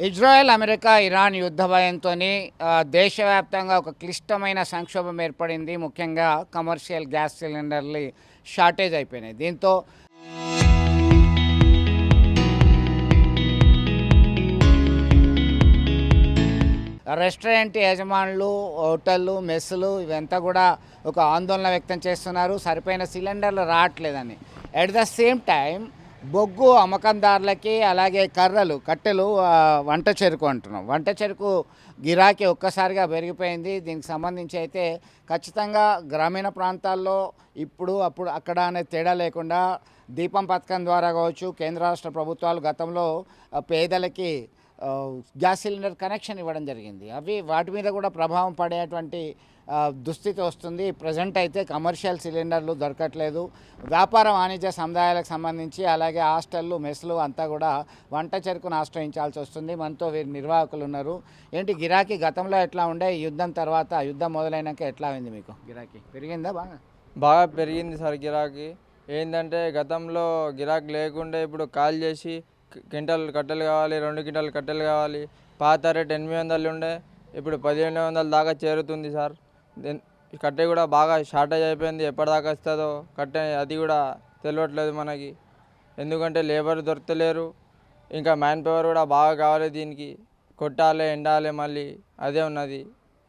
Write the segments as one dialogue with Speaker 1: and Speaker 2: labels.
Speaker 1: Israel, America, Iran యుద్ధ భయంతోని దేశవ్యాప్తంగా ఒక క్లిష్టమైన సంక్షోభం ఏర్పడింది. ముఖ్యంగా కమర్షియల్ గ్యాస్ సిలిండర్లు షార్టేజ్ అయిపోయినాయి. దీంతో రెస్టారెంట్ యజమానులు, హోటళ్ళు, మెస్సులు ఇవంతా కూడా ఒక ఆందోళన వ్యక్తం చేస్తున్నారు. సరిపోయిన సిలిండర్లు రావట్లేదని. అట్ ద సేమ్ టైం బొగ్గు అమ్మకందారులకి, అలాగే కర్రలు, కట్టెలు, వంట చెరుకు అంటున్నాం. వంట చెరుకు గిరాకీ ఒక్కసారిగా పెరిగిపోయింది. దీనికి సంబంధించి అయితే ఖచ్చితంగా గ్రామీణ ప్రాంతాల్లో ఇప్పుడు అప్పుడు అక్కడ అనే తేడా లేకుండా దీపం పథకం ద్వారా కావచ్చు, కేంద్ర రాష్ట్ర ప్రభుత్వాలు గతంలో పేదలకి గ్యాస్ సిలిండర్ కనెక్షన్ ఇవ్వడం జరిగింది. వాటి మీద కూడా ప్రభావం పడేటువంటి దుస్థితి వస్తుంది. ప్రజెంట్ అయితే కమర్షియల్ సిలిండర్లు దొరకట్లేదు. వ్యాపార వాణిజ్య సముదాయాలకు సంబంధించి, అలాగే హాస్టళ్ళు, మెస్లు అంతా కూడా వంట చెరుకును ఆశ్రయించాల్సి వస్తుంది. మనతో వీరి నిర్వాహకులు ఉన్నారు. ఏంటి గిరాకీ గతంలో ఎట్లా ఉండే, యుద్ధం తర్వాత, యుద్ధం మొదలైనాక ఎట్లా అయింది మీకు? గిరాకీ పెరిగిందా?
Speaker 2: బాగా పెరిగింది సార్ గిరాకీ. ఏంటంటే గతంలో గిరాకీ లేకుండే ఇప్పుడు కాల్ చేసి క్వింటల్ కట్టెలు కావాలి, 2 క్వింటాల్ కట్టెలు కావాలి. పాత రేట్ 800 ఉండే, ఇప్పుడు 1500 దాకా చేరుతుంది సార్. కట్టె కూడా బాగా షార్టేజ్ అయిపోయింది. ఎప్పటిదాకా వస్తుందో కట్టె అది కూడా తెలియట్లేదు మనకి. ఎందుకంటే లేబర్ దొరకలేరు, ఇంకా మ్యాన్ పవర్ కూడా బాగా కావాలి. దీనికి కొట్టాలి, ఎండాలి, మళ్ళీ అదే ఉన్నది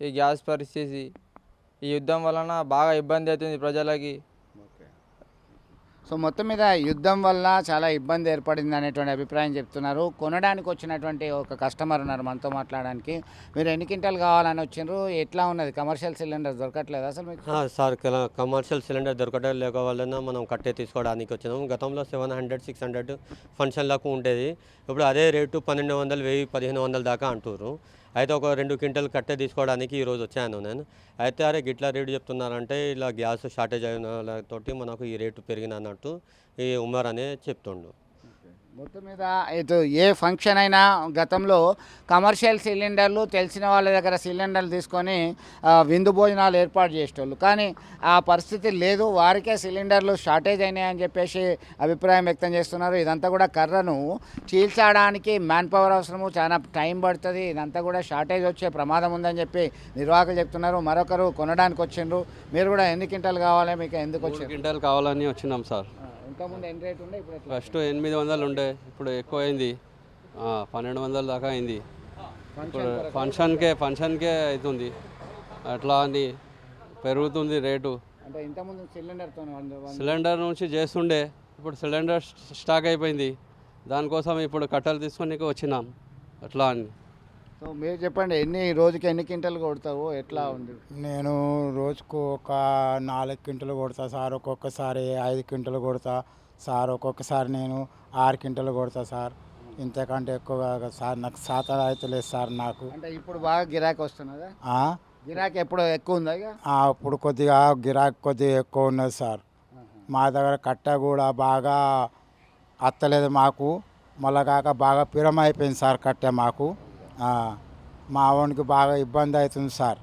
Speaker 2: ఈ గ్యాస్ పరిస్థితి. ఈ యుద్ధం వలన బాగా ఇబ్బంది అవుతుంది ప్రజలకి.
Speaker 1: సో మొత్తం మీద యుద్ధం వల్ల చాలా ఇబ్బంది ఏర్పడింది అనేటువంటి అభిప్రాయం చెప్తున్నారు. కొనడానికి వచ్చినటువంటి ఒక కస్టమర్ ఉన్నారు మనతో మాట్లాడడానికి. మీరు ఎన్ని క్వింటాలు కావాలని వచ్చినారు? ఎట్లా ఉన్నది? కమర్షియల్ సిలిండర్ దొరకట్లేదు అసలు మీకు?
Speaker 3: సార్, కమర్షియల్ సిలిండర్ దొరకడం లేక వలన మనం కట్టే తీసుకోవడానికి వచ్చినాము. గతంలో 700, 600 ఫంక్షన్లకు ఉండేది. ఇప్పుడు అదే రేటు 1200, 1000, 1500 దాకా అంటున్నారు. అయితే ఒక 2 క్వింటల్ కట్టే తీసుకోవడానికి ఈరోజు వచ్చాను నేను. అయితే అరే గిట్లా రేటు చెప్తున్నారంటే ఇలా గ్యాస్ షార్టేజ్ అయిన తోటి మనకు ఈ రేటు పెరిగిన అన్నట్టు ఈ ఉమర్ అనే చెప్తుండు.
Speaker 1: మొత్తం మీద ఇటు ఏ ఫంక్షన్ అయినా గతంలో కమర్షియల్ సిలిండర్లు తెలిసిన వాళ్ళ దగ్గర సిలిండర్లు తీసుకొని విందు భోజనాలు ఏర్పాటు చేసేటోళ్ళు. కానీ ఆ పరిస్థితి లేదు. వారికే సిలిండర్లు షార్టేజ్ అయినాయని చెప్పేసి అభిప్రాయం వ్యక్తం చేస్తున్నారు. ఇదంతా కూడా కర్రను చీల్చడానికి మ్యాన్ పవర్ అవసరము, చాలా టైం పడుతుంది. ఇదంతా కూడా షార్టేజ్ వచ్చే ప్రమాదం ఉందని చెప్పి నిర్వాహకులు చెప్తున్నారు. మరొకరు కొనడానికి వచ్చిండ్రు. మీరు కూడా ఎన్ని క్వింటాలు కావాలి, మీకు ఎందుకు వచ్చి?
Speaker 4: 3 క్వింటాల్ కావాలని వచ్చినాం సార్.
Speaker 1: ఇంతకుముందు ఎన్ని రేట్ ఉండే? ఇప్పుడు
Speaker 4: ఫస్ట్ 800 ఉండే, ఇప్పుడు ఎక్కువ అయింది. 1200 దాకా అయింది. ఇప్పుడు ఫంక్షన్కే అవుతుంది. అట్లా అని పెరుగుతుంది రేటు.
Speaker 1: అంటే ఇంతకుముందు
Speaker 4: సిలిండర్ నుంచి చేస్తుండే, ఇప్పుడు సిలిండర్ స్టాక్ అయిపోయింది. దానికోసం ఇప్పుడు కట్టెలు తీసుకొని వచ్చినాం అట్లా అని.
Speaker 1: సో మీరు చెప్పండి, రోజుకి ఎన్ని క్వింటలు కొడతావు, ఎట్లా ఉంది?
Speaker 5: నేను రోజుకు ఒక 4 క్వింటలు కొడతా సార్. ఒక్కొక్కసారి 5 క్వింటలు కొడతా సార్. ఒక్కొక్కసారి నేను 6 క్వింటలు కొడతా సార్. ఇంతకంటే ఎక్కువ సార్ నాకు శాతం అయితే లేదు సార్ నాకు.
Speaker 1: అంటే ఇప్పుడు బాగా గిరాకీ వస్తున్నదా? గిరాకీ ఎప్పుడు ఎక్కువ ఉందా?
Speaker 5: ఇప్పుడు కొద్దిగా ఎక్కువ ఉన్నది సార్. మా దగ్గర కట్ట కూడా బాగా అత్తలేదు మాకు. మళ్ళా కాక బాగా పిరం అయిపోయింది సార్ కట్టె మాకు. మా వానికి బాగా ఇబ్బంది అవుతుంది సార్.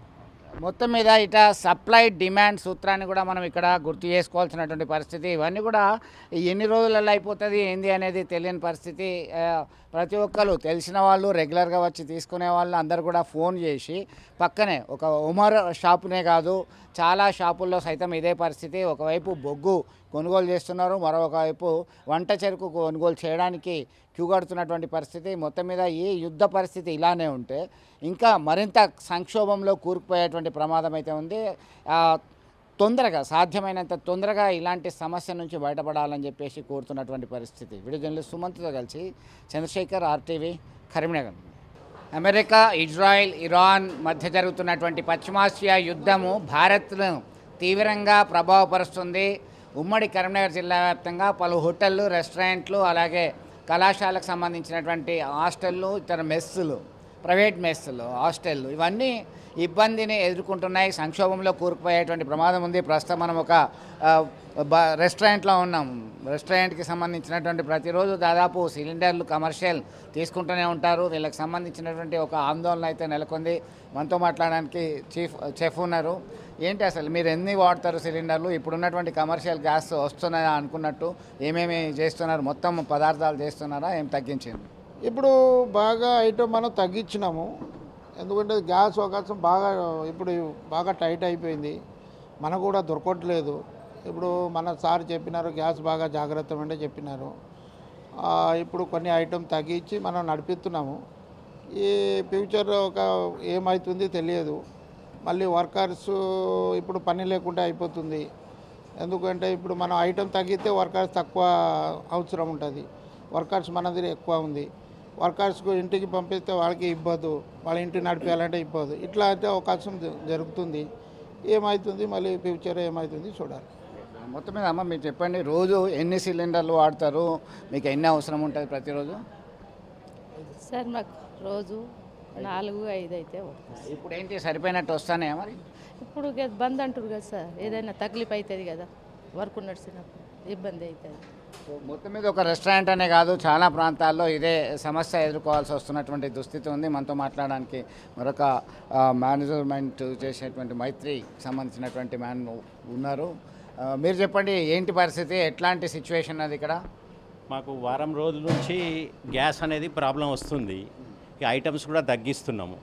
Speaker 1: మొత్తం మీద ఇట సప్లై డిమాండ్ సూత్రాన్ని కూడా మనం ఇక్కడ గుర్తు చేసుకోవాల్సినటువంటి పరిస్థితి. ఇవన్నీ కూడా ఎన్ని రోజులలో అయిపోతుంది ఏంది అనేది తెలియని పరిస్థితి. ప్రతి ఒక్కరు తెలిసిన వాళ్ళు, రెగ్యులర్గా వచ్చి తీసుకునే వాళ్ళు అందరు కూడా ఫోన్ చేసి పక్కనే ఒక ఉమర్ షాపునే కాదు, చాలా షాపుల్లో సైతం ఇదే పరిస్థితి. ఒకవైపు బొగ్గు కొనుగోలు చేస్తున్నారు, మరొకవైపు వంట చెరుకు కొనుగోలు చేయడానికి క్యూ కడుతున్నటువంటి పరిస్థితి. మొత్తం మీద ఈ యుద్ధ పరిస్థితి ఇలానే ఉంటే ఇంకా మరింత సంక్షోభంలో కూరుకుపోయేటువంటి ప్రమాదం అయితే ఉంది. తొందరగా, సాధ్యమైనంత తొందరగా ఇలాంటి సమస్య నుంచి బయటపడాలని చెప్పేసి కోరుతున్నటువంటి పరిస్థితి. వీడియో జర్నలిస్ట్ సుమంత్తో కలిసి Chandrashekar, RTV, Karimnagar. America, Israel, Iran మధ్య జరుగుతున్నటువంటి పశ్చిమాసియా యుద్ధము భారత్ను తీవ్రంగా ప్రభావపరుస్తుంది. ఉమ్మడి కరీంనగర్ జిల్లా వ్యాప్తంగా పలు హోటళ్ళు, రెస్టారెంట్లు, అలాగే కళాశాలకు సంబంధించినటువంటి హాస్టళ్ళు, ఇతర మెస్సులు, ప్రైవేట్ మెస్సులు, హాస్టళ్ళు ఇవన్నీ ఇబ్బందిని ఎదుర్కొంటున్నాయి. సంక్షోభంలో కూరుకుపోయేటువంటి ప్రమాదం ఉంది. ప్రస్తుతం మనం ఒక రెస్టారెంట్లో ఉన్నాం. రెస్టారెంట్కి సంబంధించినటువంటి ప్రతిరోజు దాదాపు సిలిండర్లు కమర్షియల్ తీసుకుంటూనే ఉంటారు. వీళ్ళకి సంబంధించినటువంటి ఒక ఆందోళన అయితే నెలకొంది. మనతో మాట్లాడడానికి చెఫ్ ఉన్నారు. ఏంటి అసలు మీరు ఎన్ని వాడతారు సిలిండర్లు? ఇప్పుడున్నటువంటి కమర్షియల్ గ్యాస్ వస్తున్నాయా అనుకున్నట్టు ఏమేమి చేస్తున్నారు? మొత్తం పదార్థాలు చేస్తున్నారా, ఏం తగ్గించింది?
Speaker 6: ఇప్పుడు బాగా ఐటమ్ మనం తగ్గించినాము, ఎందుకంటే గ్యాస్ అవకాశం బాగా ఇప్పుడు బాగా టైట్ అయిపోయింది, మనకు కూడా దొరకట్లేదు. ఇప్పుడు మన సార్ చెప్పినారు గ్యాస్ బాగా జాగ్రత్త అంటే చెప్పినారు. ఇప్పుడు కొన్ని ఐటమ్ తగ్గించి మనం నడిపిస్తున్నాము. ఈ ఫ్యూచర్ ఏమవుతుంది తెలియదు. మళ్ళీ వర్కర్స్ ఇప్పుడు పని లేకుండా అయిపోతుంది, ఎందుకంటే ఇప్పుడు మనం ఐటమ్ తగ్గితే వర్కర్స్ తక్కువ అవసరం ఉంటుంది, వర్కర్స్ మన దగ్గర ఎక్కువ ఉంది. వర్కర్స్కు ఇంటికి పంపిస్తే వాళ్ళకి ఇవ్వదు, వాళ్ళ ఇంటిని నడిపేయాలంటే ఇవ్వదు. ఇట్లా అయితే అవకాశం జరుగుతుంది. ఏమవుతుంది మళ్ళీ ఫ్యూచర్ ఏమవుతుంది చూడాలి.
Speaker 1: మొత్తం మీద అమ్మ మీరు చెప్పండి, రోజు ఎన్ని సిలిండర్లు వాడతారు, మీకు ఎన్ని అవసరం ఉంటుంది ప్రతిరోజు?
Speaker 7: సార్ మాకు రోజు 4-5 అయితే వస్తుంది.
Speaker 1: ఇప్పుడు ఏంటి సరిపోయినట్టు వస్తానే మరి?
Speaker 7: ఇప్పుడు బంద్ అంటారు కదా సార్, ఏదైనా తక్లీఫ్ అవుతుంది కదా, వర్క్ నడిచినప్పుడు ఇబ్బంది అవుతుంది.
Speaker 1: సో మొత్తం మీద ఒక రెస్టారెంట్ అనే కాదు, చాలా ప్రాంతాల్లో ఇదే సమస్య ఎదుర్కోవాల్సి వస్తున్నటువంటి దుస్థితి ఉంది. మనతో మాట్లాడడానికి మరొక మేనేజ్మెంట్ చేసేటువంటి మైత్రికి సంబంధించినటువంటి మ్యాన్ ఉన్నారు. మీరు చెప్పండి, ఏంటి పరిస్థితి, ఎట్లాంటి సిచ్యువేషన్ అది ఇక్కడ?
Speaker 8: మాకు వారం రోజుల నుంచి గ్యాస్ అనేది ప్రాబ్లం వస్తుంది. ఈ ఐటమ్స్ కూడా తగ్గిస్తున్నాము,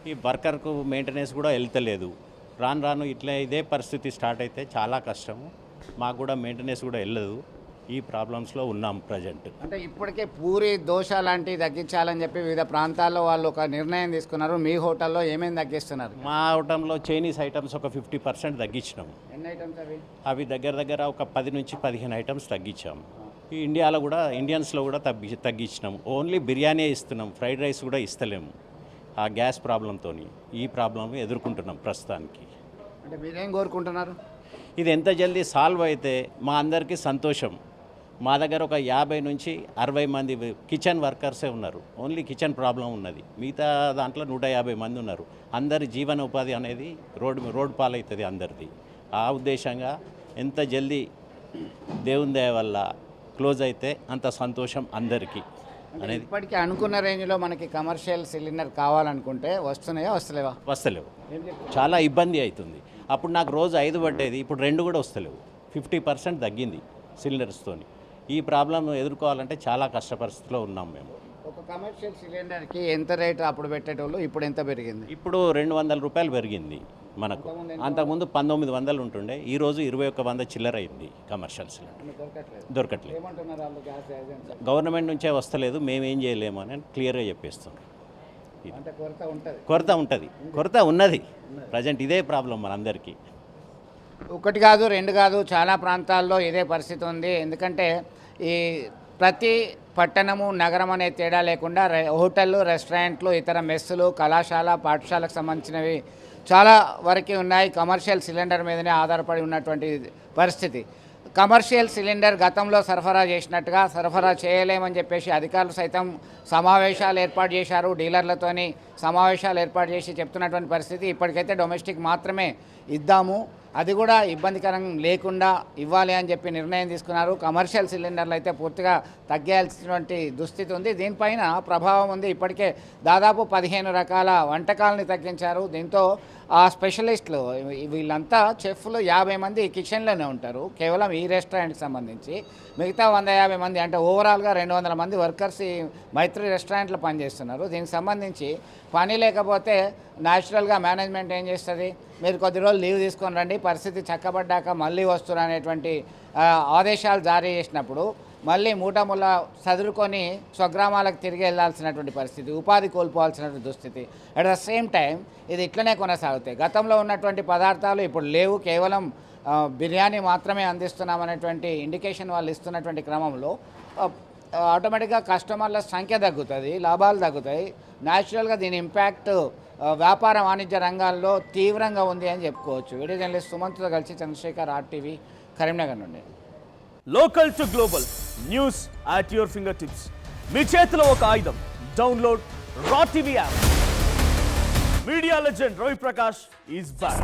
Speaker 8: ఈ వర్కర్కు మెయింటెనెన్స్ కూడా వెళ్తలేదు. రాను రాను ఇట్లా ఇదే పరిస్థితి స్టార్ట్ అయితే చాలా కష్టము, మాకు కూడా మెయింటెనెన్స్ కూడా వెళ్ళదు. ఈ ప్రాబ్లమ్స్లో ఉన్నాం ప్రజెంట్.
Speaker 1: అంటే ఇప్పటికే పూరి దోశ లాంటివి తగ్గించాలని చెప్పి వివిధ ప్రాంతాల్లో వాళ్ళు ఒక నిర్ణయం తీసుకున్నారు. మీ హోటల్లో ఏమేమి తగ్గిస్తున్నారు?
Speaker 8: మా హోటల్లో చైనీస్ ఐటమ్స్ ఒక 50% తగ్గించినాము.
Speaker 1: ఎన్ని ఐటమ్స్ అవి?
Speaker 8: అవి దగ్గర ఒక 10 నుంచి 15 ఐటమ్స్ తగ్గించాము. ఈ ఇండియాలో కూడా ఇండియన్స్లో కూడా తగ్గించినాము. ఓన్లీ బిర్యానీ ఇస్తున్నాం, ఫ్రైడ్ రైస్ కూడా ఇస్తలేము. ఆ గ్యాస్ ప్రాబ్లంతో ఈ ప్రాబ్లం ఎదుర్కొంటున్నాం ప్రస్తుతానికి.
Speaker 1: అంటే మీరేం కోరుకుంటున్నారు?
Speaker 8: ఇది ఎంత జల్దీ సాల్వ్ అయితే మా అందరికీ సంతోషం. మా దగ్గర ఒక 50 నుంచి 60 మంది కిచెన్ వర్కర్సే ఉన్నారు. ఓన్లీ కిచెన్ ప్రాబ్లం ఉన్నది, మిగతా దాంట్లో 150 మంది ఉన్నారు. అందరి జీవన ఉపాధి అనేది రోడ్డు పాలవుతుంది అందరిది. ఆ ఉద్దేశంగా ఎంత జల్దీ దేవుని దయ వల్ల క్లోజ్ అయితే అంత సంతోషం అందరికీ అనేది.
Speaker 1: ఇప్పటికీ అనుకున్న రేంజ్లో మనకి కమర్షియల్ సిలిండర్ కావాలనుకుంటే వస్తున్నాయా వస్తలేవా?
Speaker 8: వస్తలేవు, చాలా ఇబ్బంది అవుతుంది. అప్పుడు నాకు రోజు 5 పట్టేది, ఇప్పుడు 2 కూడా వస్తలేవు. 50% తగ్గింది సిలిండర్స్తో. ఈ ప్రాబ్లం ఎదుర్కోవాలంటే చాలా కష్ట పరిస్థితిలో ఉన్నాం మేము.
Speaker 1: ఒక కమర్షియల్ సిలిండర్కి ఎంత రేటు అప్పుడు పెట్టేటోళ్ళు, ఇప్పుడు ఎంత పెరిగింది?
Speaker 8: ఇప్పుడు 200 రూపాయలు పెరిగింది మనకు. అంతకుముందు 1900 ఉంటుండే, ఈరోజు 2100 చిల్లర అయింది కమర్షియల్ సిలిండర్. దొరకట్లేదు.
Speaker 1: ఏమంటున్నారు వాళ్ళు గ్యాస్ ఏజెన్సీ?
Speaker 8: గవర్నమెంట్ నుంచే వస్తలేదు, మేమేం చేయలేము అని క్లియర్గా చెప్పేస్తాం.
Speaker 1: అంటే
Speaker 8: కొరత ఉన్నది ప్రజెంట్. ఇదే ప్రాబ్లం మనందరికీ.
Speaker 1: ఒకటి కాదు, 2 కాదు, చాలా ప్రాంతాల్లో ఇదే పరిస్థితి ఉంది. ఎందుకంటే ఈ ప్రతి పట్టణము నగరం అనే తేడా లేకుండా హోటళ్ళు, రెస్టారెంట్లు, ఇతర మెస్సులు, కళాశాల, పాఠశాలకు సంబంధించినవి చాలా వరకు ఉన్నాయి. కమర్షియల్ సిలిండర్ మీదనే ఆధారపడి ఉన్నటువంటి పరిస్థితి. కమర్షియల్ సిలిండర్ గతంలో సరఫరా చేసినట్టుగా సరఫరా చేయలేమని చెప్పేసి అధికారులు సైతం సమావేశాలు ఏర్పాటు చేశారు. డీలర్లతోని సమావేశాలు ఏర్పాటు చేసి చెప్తున్నటువంటి పరిస్థితి. ఇప్పటికైతే డొమెస్టిక్ మాత్రమే ఇద్దాము, అది కూడా ఇబ్బందికరం లేకుండా ఇవ్వాలి అని చెప్పి నిర్ణయం తీసుకున్నారు. కమర్షియల్ సిలిండర్లు అయితే పూర్తిగా తగ్గేయాల్సినటువంటి దుస్థితి ఉంది. దీనిపైన ప్రభావం ఉంది. ఇప్పటికే దాదాపు 15 రకాల వంటకాలని తగ్గించారు. దీంతో ఆ స్పెషలిస్టులు వీళ్ళంతా చెఫ్లు 50 మంది కిచెన్లోనే ఉంటారు కేవలం ఈ రెస్టారెంట్కి సంబంధించి. మిగతా 150 మంది అంటే ఓవరాల్గా 200 మంది వర్కర్స్ ఈ మైత్రి రెస్టారెంట్లో పనిచేస్తున్నారు. దీనికి సంబంధించి పని లేకపోతే న్యాచురల్గా మేనేజ్మెంట్ ఏం చేస్తుంది, మీరు కొద్ది రోజులు లీవ్ తీసుకొని రండి, పరిస్థితి చక్కబడ్డాక మళ్ళీ వస్తున్నారు అనేటువంటి ఆదేశాలు జారీ చేసినప్పుడు మళ్ళీ మూటముల సదురుకొని స్వగ్రామాలకు తిరిగి వెళ్లాల్సినటువంటి పరిస్థితి, ఉపాధి కోల్పోవాల్సినటువంటి దుస్థితి. అట్ ద సేమ్ టైం ఇది ఇట్లనే కొనసాగుతాయి. గతంలో ఉన్నటువంటి పదార్థాలు ఇప్పుడు లేవు, కేవలం బిర్యానీ మాత్రమే అందిస్తున్నామనేటువంటి ఇండికేషన్ వాళ్ళు ఇస్తున్నటువంటి క్రమంలో ఆటోమేటిక్గా కస్టమర్ల సంఖ్య తగ్గుతుంది, లాభాలు తగ్గుతాయి. న్యాచురల్గా దీని ఇంపాక్ట్ వ్యాపార వాణిజ్య రంగాల్లో తీవ్రంగా ఉంది అని చెప్పుకోవచ్చు. వీడియో జర్నలిస్ట్ సుమంత్తో కలిసి చంద్రశేఖర్, RTV, కరీంనగర్ నుండి.
Speaker 9: Local to global news at your fingertips. మీ చేతిలో ఒక ఆయుధం. Download R TV app. Media legend Ravi Prakash is back.